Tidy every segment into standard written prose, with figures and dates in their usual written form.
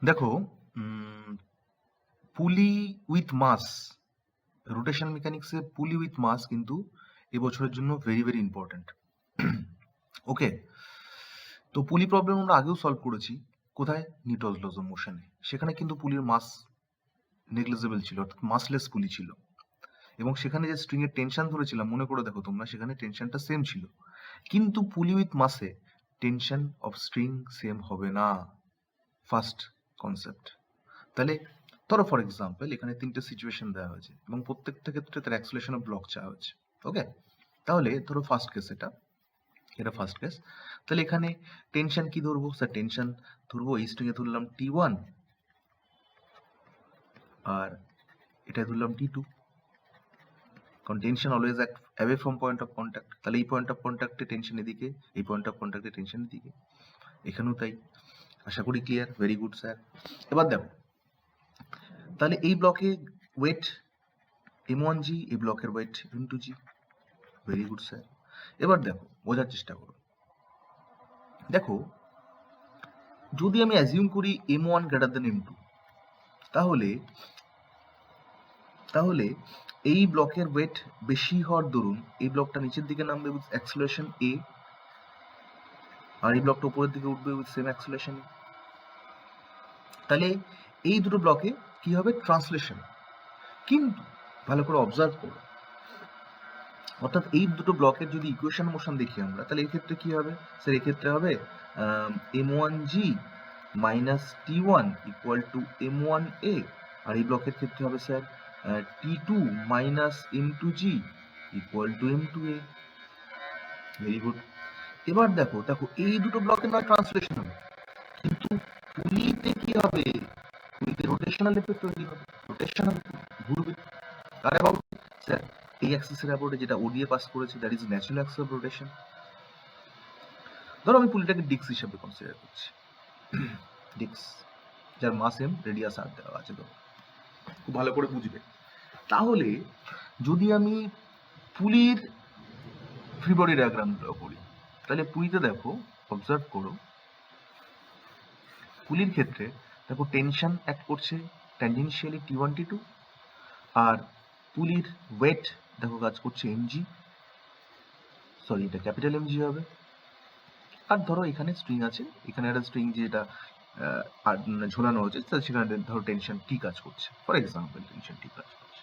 দেখো, পুলি with mass, rotation মেকানিক্সে পুলি উইথ মাস কিন্তু এবছরের জন্য ভেরি ভেরি ইম্পর্ট্যান্ট। ওকে, তো পুলি প্রবলেম আমরা আগেও সলভ করেছি। কোথায়? নিউটনস লজ অফ মোশনে। সেখানে কিন্তু পুলির মাস নেগলিজেবল ছিল, অর্থাৎ মাসলেস পুলি ছিল, এবং সেখানে যে স্ট্রিং এর টেনশন ধরেছিলাম মনে করে দেখো তোমরা, সেখানে টেনশনটা সেম ছিল। কিন্তু পুলি উইথ মাসে টেনশন অফ স্ট্রিং সেম হবে না, ফার্স্ট কনসেপ্ট। তাহলে ধরো ফর এক্সাম্পল এখানে তিনটে সিচুয়েশন দেওয়া হয়েছে এবং প্রত্যেকটা ক্ষেত্রে তার অ্যাক্সিলারেশন অফ ব্লক চাওয়া হচ্ছে। ওকে, তাহলে ধরো ফার্স্ট কেস, এটা ফার্স্ট কেস। তাহলে এখানে টেনশন কি ধরবো? স্যার টেনশন ধরবো, এই স্ট্রিং এ ধরলাম T1 আর এটা ধরলাম T2, কারণ tension always act away from point of contact. তাহলে এই পয়েন্ট অফ কন্ট্যাক্টে টেনশন এদিকে, এই পয়েন্ট অফ কন্ট্যাক্টে টেনশন এদিকে, এখানেও তাই। আশা করি ক্লিয়ার। Very good sir. এবার দেখো, তাহলে এই ব্লকে ওয়েট M1G, এই ব্লকের wait M2G। Very good sir. এবার দেখো, বোঝার চেষ্টা করো। দেখো, যদি আমি অ্যাজিউম করি M1 গ্রেটার দেন M2, তাহলে তাহলে এই ব্লকের ওয়েট বেশি হওয়ার দরুন এই ব্লকটা নিচের দিকে নামবে উইথ অ্যাক্সিলারেশন A, আর এই ব্লকটা উপরের দিকে উঠবে উইথ সেম অ্যাক্সিলারেশন। তাহলে এই দুটো ব্লকে কি হবে? ট্রান্সলেশন। কিন্তু ভালো করে অবজার্ভ করো, অর্থাৎ এই দুটো ব্লকের যদি ইকুয়েশন মোশন দেখি আমরা, তাহলে এই ক্ষেত্রে কি হবে? স্যার এক্ষেত্রে হবে M1G minus T1 equal to M1A, আর এই ব্লকের ক্ষেত্রে হবে sir T2 minus M2G equal to M2A। Very good. এবার দেখো দেখো এই দুটো ব্লকের নয় ট্রান্সলেশন হবে, কিন্তু পুলিতে কি হবে? পুলিতে রোটেশনাল এফেক্ট তৈরি হবে, রোটেশন ঘুরবে। কার অ্যাবাউট? স্যার এই অ্যাক্সিসের অ্যাবাউটে যেটা ও দিয়ে পাস করেছে, that is natural Axis of rotation. ধরো আমি পুলিটাকে ডিক্স হিসেবে কনসিডার করছি, ডিক্স যার মাস এম, রেডিয়াস আর দেওয়া আছে, তো খুব ভালো করে বুঝবে। তাহলে যদি আমি পুলির ফ্রি বডি ডায়াগ্রাম ড্র করি, তাহলে পুলিতে দেখো, অবজার্ভ করো, পুলির ক্ষেত্রে দেখো টেনশন অ্যাক্ট করছে ট্যানজেনশিয়ালি T1 T2, আর পুলির ওয়েট দেখো কাজ করছে এমজি, সরি এটা ক্যাপিটাল এমজি হবে। আর ধরো এখানে স্ট্রিং আছে, এখানে একটা স্ট্রিং যেটা ঝোলানো হচ্ছে, সেখানে ধরো টেনশন টি কাজ করছে, ফর এক্সাম্পল টেনশন টি কাজ করছে।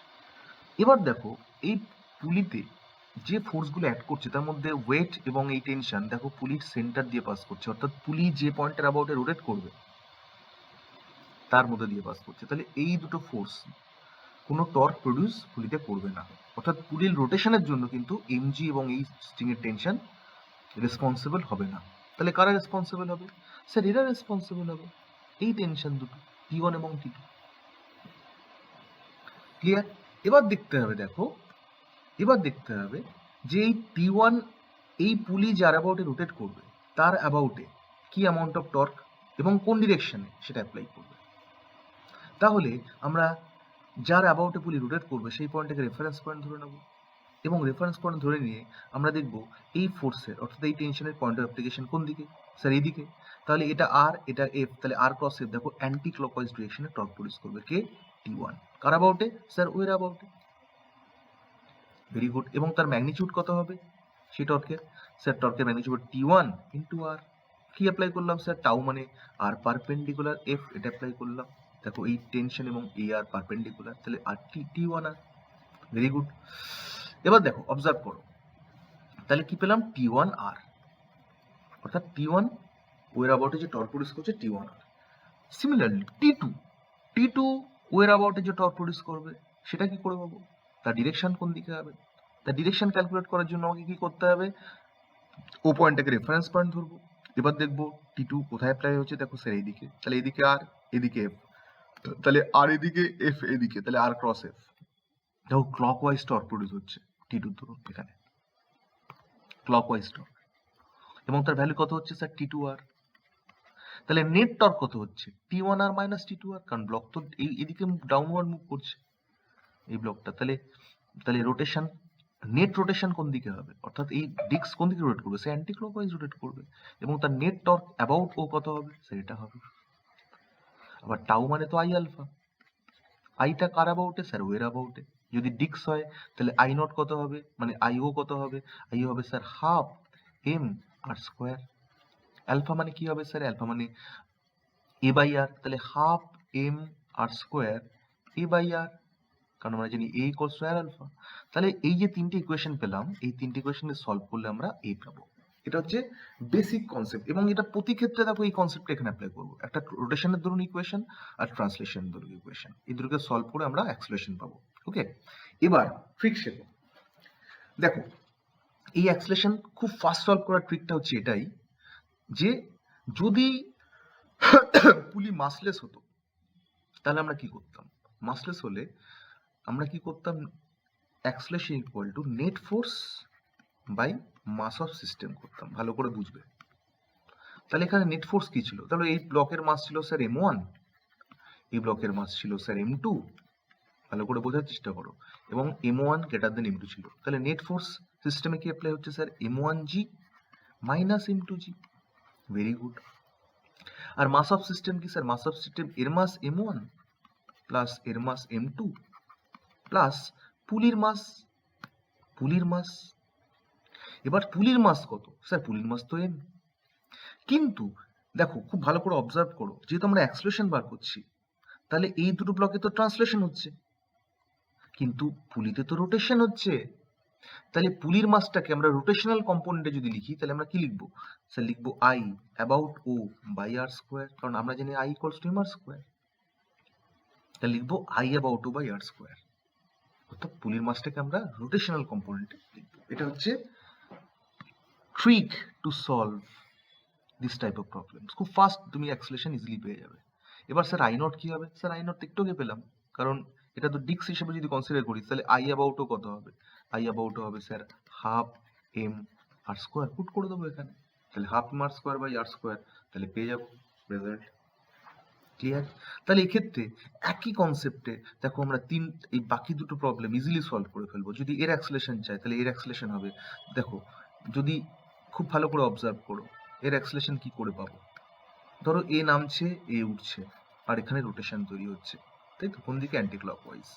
এবার দেখো এই পুলিতে যে ফোর্সগুলো অ্যাড করছে তার মধ্যে ওয়েট এবং এই টেনশন দেখো পুলির সেন্টার দিয়ে পাস করছে, অর্থাৎ পুলি যে পয়েন্টের অ্যাবাউটে রোটেট করবে তার মধ্যে দিয়ে পাস করছে। তাহলে এই দুটো ফোর্স কোনো টর্ক প্রডিউস পুলিতে করবে না, অর্থাৎ পুলির রোটেশনের জন্য কিন্তু এমজি এবং এই স্ট্রিং এর টেনশন রেসপন্সিবল হবে না। তাহলে কারা রেসপন্সিবল হবে? স্যার এরা রেসপন্সিবল হবে, এই টেনশন দুটো T1 এবং T2। ক্লিয়ার? এবার দেখতে হবে, দেখো এবার দেখতে হবে যে এই T1 এই পুলি যার অ্যাবাউটে রোটেট করবে তার অ্যাবাউটে কি অ্যামাউন্ট অফ টর্ক এবং কোন ডিরেকশনে সেটা অ্যাপ্লাই করবে। তাহলে আমরা যার অ্যাবাউটে পুলি রোটেট করবে সেই পয়েন্টটাকে রেফারেন্স পয়েন্ট ধরে নেব, এবং রেফারেন্স পয়েন্ট ধরে নিয়ে আমরা দেখব এই ফোর্সের, অর্থাৎ এই টেনশনের পয়েন্ট অফ অ্যাপ্লিকেশন কোন দিকে? স্যার এইদিকে। তাহলে এটা আর, এটা এফ, তাহলে আর ক্রস এফ দেখো অ্যান্টি ক্লকওয়াইজ ডিরেকশনে টর্ক প্রডিউস করবে কে? T1। কার অ্যাবাউটে? স্যার ওয়ের অ্যাবাউটে। Very good. এবং তার ম্যাগনিটিউড কত হবে সেই টর্কের? স্যার টর্কের ম্যাগনিটিউড T1 ইন্টু আর। কি অ্যাপ্লাই করলাম স্যার? টাউ মানে আর পারপেন্ডিকুলার এফ, এটা অ্যাপ্লাই করলাম। দেখো এই টেনশন এবং এই আর পারপেন্ডিকুলার, তাহলে আর T1 আর। Very good. এবার দেখো অবজার্ভ করো, তাহলে কি পেলাম? T1 আর, অর্থাৎ T1 ওয়ের অ্যাবাউটে যে টর্ক প্রডিউস করছে T1 আর। সিমিলারলি T2 ওয়ের অ্যাবাউটে যে টর্ক প্রডিউস করবে সেটা কি করে পাবো? তার ডিরেকশন কোন দিকে হবে? তার ডিরেকশন ক্যালকুলেট করার জন্য আমাকে কি করতে হবে? ও পয়েন্টটাকে রেফারেন্স পয়েন্ট ধরবো। এবার দেখবো T2 কোথায় অ্যাপ্লাই হচ্ছে, দেখো স্যার এইদিকে, তাহলে এইদিকে আর, এদিকে এফ, তাহলে আর এদিকে, এফ এদিকে, তাহলে আর ক্রস এফ। দেখো ক্লকওয়াইজ টর্ক প্রডিউস হচ্ছে T2 ধরুন এখানে, ক্লকওয়াইজ টর্ক, এবং তার ভ্যালু কত হচ্ছে স্যার? T2 আর। তাহলে নেট টর্ক কত হচ্ছে? T1 আর মাইনাস T2 আর, কারণ ব্লক তো এদিকে ডাউনওয়ার্ড মুভ করছে এই ব্লকটা। তাহলে তাহলে রোটেশন, নেট রোটেশন কোন দিকে হবে? অর্থাৎ এই ডিস্ক কোন দিকে রোটেট করবে? সে অ্যান্টি ক্লকওয়াইজ রোটেট করবে, এবং তার নেট টর্ক অ্যাবাউট ও কত হবে? সেটা হবে। আবার টাউ মানে তো আই আলফা, আইটা কার অ্যাবাউটে? স্যার ও এর অ্যাবাউটে। যদি ডিক্স হয় তাহলে আই নট কত হবে, মানে আইও কত হবে? আইও হবে sir half M R square. Alpha মানে কি হবে স্যার? অ্যালফা মানে এ বাই আর, তাহলে half M R square a by r, কারণ আমরা জানি a equals to r alpha. তাহলে এই যে তিনটে ইকুয়েশন পেলাম, এই তিনটে ইকুয়েশনে সলভ করলে আমরা এ পাবো। এটা হচ্ছে বেসিক কনসেপ্ট, এবং এটা প্রতি ক্ষেত্রে দেখো এই কনসেপ্টটা এখানে অ্যাপ্লাই করবো। একটা রোটেশনের ধরুন ইকুয়েশন আর ট্রান্সলেশনের ধরুন ইকুয়েশন, এই দুটোকে সলভ করে আমরা অ্যাক্সেলারেশন পাবো। ওকে, এবার ট্রিক শেখো। দেখো এই অ্যাক্সেলারেশন খুব ফাস্ট সলভ করার ট্রিকটা হচ্ছে এটাই, যে যদি পুলি মাসলেস হতো তাহলে আমরা কি করতাম? মাসলেস হলে আমরা কি করতাম? Acceleration equal to net force by mass of system করতাম। ভালো করে বুঝবে। তাহলে এখানে নেট ফোর্স কি ছিল? তাহলে এই ব্লকের মাস ছিল স্যার m1, এই ব্লকের মাস ছিল স্যার m2, ভালো করে বোঝার চেষ্টা করো, এবং m1 গ্রেটার দেন m2 ছিল। তাহলে নেট ফোর্স সিস্টেমে কি অ্যাপ্লাই হচ্ছে sir? m1g minus m2g। Very good. আর মাস অফ সিস্টেম কি স্যার? মাস অফ সিস্টেম এর মাস m1 প্লাস এর মাস m2 প্লাস পুলির মাস। এবার পুলির মাস কত? স্যার পুলির মাস তো m। কিন্তু দেখো খুব ভালো করে অবজার্ভ করো, যেহেতু আমরা অ্যাক্সেলারেশন বার করছি, তাহলে এই দুটো ব্লকে তো ট্রান্সলেশন হচ্ছে, কিন্তু পুলিতে তো রোটেশন হচ্ছে। তাহলে পুলির মাসটাকে আমরা রোটেশনাল কম্পোনেন্টে যদি লিখি, তাহলে আমরা কি লিখবো? স্যার লিখবো I about O by R square, কারণ আমরা জানি I equals to M R square. তাহলে লিখবো I about O by R square, অর্থাৎ পুলির মাসটাকে আমরা রোটেশনাল কম্পোনেন্টে লিখবো। এটা হচ্ছে trick to solve this type of problems. খুব ফাস্ট তুমি অ্যাক্সেলারেশন ইজিলি পেয়ে যাবে। এবার স্যার আই নট কি হবে? স্যার আই নট একটু আগে পেলাম, কারণ এটা তো ডিক্স হিসেবে যদি কনসিডার করি, তাহলে আই অ্যাবাউটও কত হবে? আই অ্যাবাউটও হবে sir half M R square. Put করে দেবো এখানে, তাহলে half M R square by R square, তাহলে পেয়ে যাবো রেজাল্ট। ক্লিয়ার? তাহলে এক্ষেত্রে একই কনসেপ্টে দেখো আমরা এই বাকি দুটো প্রবলেম ইজিলি সলভ করে ফেলবো। যদি এর অ্যাক্সেলারেশন চাই তাহলে এর অ্যাক্সেলারেশন হবে, দেখো যদি খুব ভালো করে অবজার্ভ করো, এর অ্যাক্সেলারেশন কি করে পাবো? ধরো এ নামছে, এ উঠছে, আর এখানে রোটেশন তৈরি হচ্ছে, তাই তো? কোন দিকে? Anti clockwise.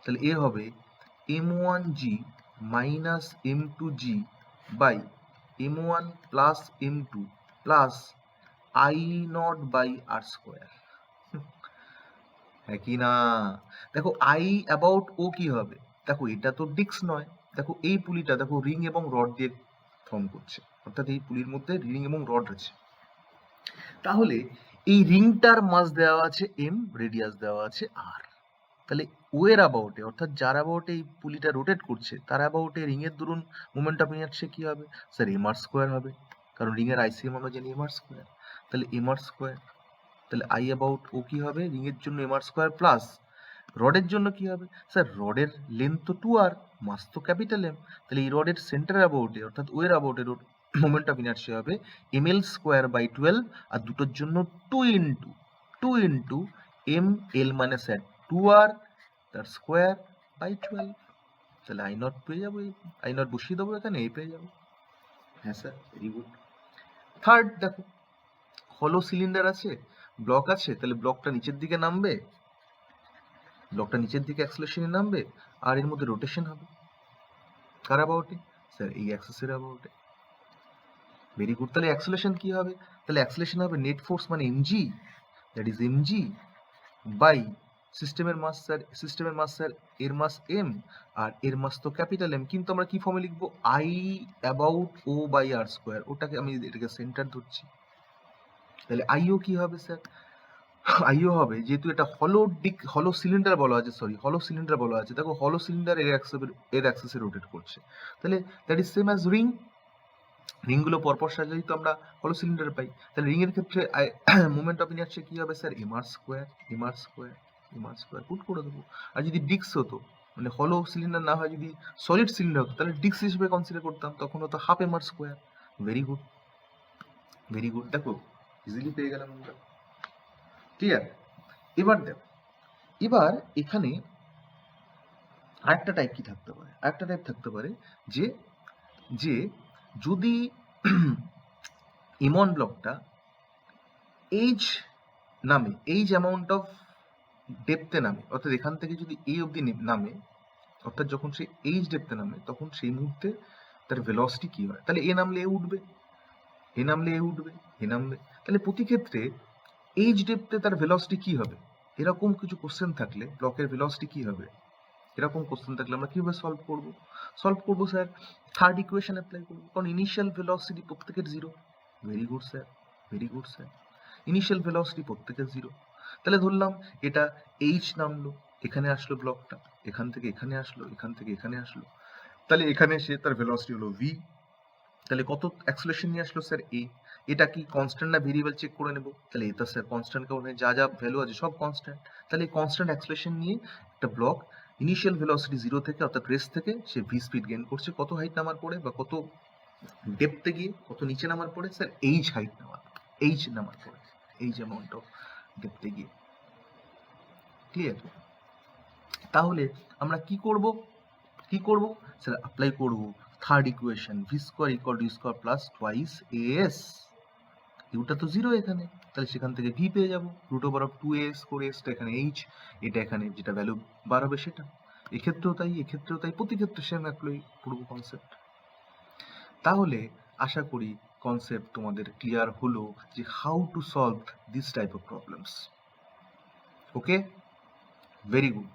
তাহলে এ হবে m1g minus m2g by m1 plus m2 plus I naught by R square. হ্যাঁ কি না? দেখো আই অ্যাবাউট ও কি হবে? দেখো এটা তো ডিক্স নয়, দেখো এই পুলিটা দেখো রিং এবং রড দিয়ে ফর্ম করছে, অর্থাৎ এই পুলির মধ্যে রিং এবং রড আছে। তাহলে এই রিংটার মাস দেওয়া আছে এম, রেডিয়াস দেওয়া আছে আর। তাহলে ও এর অ্যাবাউটে, অর্থাৎ যার অ্যাবাউটে এই পুলিটা রোটেট করছে, তার অ্যাবাউটে রিং এর দরুন মোমেন্ট অফ ইনার্সিয়া কি হবে? স্যার এম আর স্কোয়ার হবে, কারণ রিং এর আইসিএম আমরা জানি এম আর স্কোয়ার। তাহলে এম আর স্কোয়ার, তাহলে আই অ্যাবাউট ও কি হবে? রিং এর জন্য এম আর স্কোয়ার প্লাস রডের জন্য কি হবে? স্যার রডের লেন্থ তো 2r, মাস তো ক্যাপিটাল এম, তাহলে এই রডের সেন্টার অ্যাবাউটে, অর্থাৎ ও এর অ্যাবাউটে মোমেন্ট অফ ইনার্সিয়া হবে ml স্কোয়ার বাই 12, আর দুটোর জন্য 2 ইন্টু এম এল মানে স্যার 2r, তার স্কোয়ার বাই 12। তাহলে আই নট পেয়ে যাবো, আই নট বসিয়ে দেবো এখানে, এ পেয়ে যাবো। হ্যাঁ স্যার, ভেরি গুড। থার্ড দেখো, হলো সিলিন্ডার আছে, ব্লক আছে, তাহলে ব্লকটা নিচের দিকে নামবে, ব্লকটা নিচের দিকে অ্যাক্সেলারেশনে নামবে, আর এর মধ্যে রোটেশন হবে কার অ্যাবাউটে? স্যার এই অ্যাক্সিসের অ্যাবাউটে। Very good. তাহলে অ্যাক্সেলারেশন কি হবে? তাহলে অ্যাক্সেলারেশন হবে নেট ফোর্স মানে mg, that is mg by সিস্টেমের মাস স্যার এর মাস m, আর এর মাস তো ক্যাপিটাল M, কিন্তু আমরা কি ফর্মে লিখবো? I about O by R square, ওটাকে আমি এটাকে সেন্টার ধরছি। তাহলে আইও কি হবে স্যার? আইও হবে, যেহেতু এটা হলো সিলিন্ডার বলা আছে, দেখো হলো সিলিন্ডার এর অ্যাক্সিসে রোটেট করছে, তাহলে that is same as ring গুলো পরপর সাজাই তো আমরা হলো সিলিন্ডার পাই। তাহলে রিং এর ক্ষেত্রে মোমেন্ট অফ ইনার্সিয়া কি হবে sir? M R square put করে দেবো। আর যদি ডিক্স হতো, মানে হলো সিলিন্ডার না হয় যদি সলিড সিলিন্ডার হতো, তাহলে ডিক্স হিসেবে কনসিডার করতাম, তখন হতো half M R square. Very good, দেখো ইজিলি পেয়ে গেলাম আমরা। ক্লিয়ার? এবার দেখো, এবার এখানে আরেকটা টাইপ কি থাকতে পারে? আরেকটা টাইপ থাকতে পারে যে যদি ইমন ব্লকটা এইচ নামে, এইজ অ্যামাউন্ট অফ ডেপথে নামে, অর্থাৎ এখান থেকে যদি এই অবধি নামে, অর্থাৎ যখন সে এইজ ডেপথে নামে তখন সেই মুহূর্তে তার ভেলোসিটি কি হয়, তাহলে এ নামলে এ উঠবে, এ নামলে এ উঠবে, এ নামলে, তাহলে প্রতি ক্ষেত্রে এইজ ডেপথে তার ভেলোসিটি কি হবে, এরকম কিছু কোশ্চেন থাকলে ব্লকের ভেলোসিটি কি হবে, এরকম কোশ্চেন থাকলে আমরা কিভাবে সলভ করবো স্যার, থার্ড ইকুয়েশন অ্যাপ্লাই করবো, কারণ ইনিশিয়াল ভেলোসিটি প্রত্যেকের zero. Very good sir, very good sir, initial velocity প্রত্যেকের জিরো। তাহলে ধরলাম এটা এইচ নামলো, এখানে আসলো ব্লকটা, এখান থেকে এখানে আসলো, এখান থেকে এখানে আসলো, তাহলে এখানে এসে তার ভেলোসিটি হলো ভি। তাহলে কত অ্যাক্সেলারেশন নিয়ে আসলো স্যার এ, এটা কি কনস্ট্যান্ট না ভেরিয়েবল চেক করে নেব, তাহলে এটা স্যার কনস্ট্যান্ট, কারণ যা যা ভ্যালু আছে সব কনস্ট্যান্ট, তাহলে কনস্ট্যান্ট অ্যাক্সেলারেশন নিয়ে একটা ব্লক ইনিশিয়াল ভেলোসিটি জিরো থেকে অর্থাৎ রেস্ট থেকে সে ভি স্পিড গেইন করছে কত হাইট নামার পরে বা কত ডেপথে গিয়ে, কত নিচে নামার পরে স্যার এইচ হাইট নামার, এইচ নামার পরে, এইচ অ্যামাউন্ট অফ ডেপথে গিয়ে। ক্লিয়ার? তাহলে আমরা কি করব স্যার অ্যাপ্লাই করব third equation, V square equal to U square plus twice S, ইউটা তো জিরো এখানে, তাহলে সেখান থেকে ভি পেয়ে যাবো রুট ওভার অফ 2as করে এসটা এখানে এইচ, এটা এখানে যেটা ভ্যালু বার হবে সেটা, এক্ষেত্রেও তাই এক্ষেত্রেও তাই, প্রতি ক্ষেত্রে সেম অ্যাপ্লাই করবো কনসেপ্ট। তাহলে আশা করি কনসেপ্ট তোমাদের ক্লিয়ার হলো যে how to solve this type of problems. Okay, very good.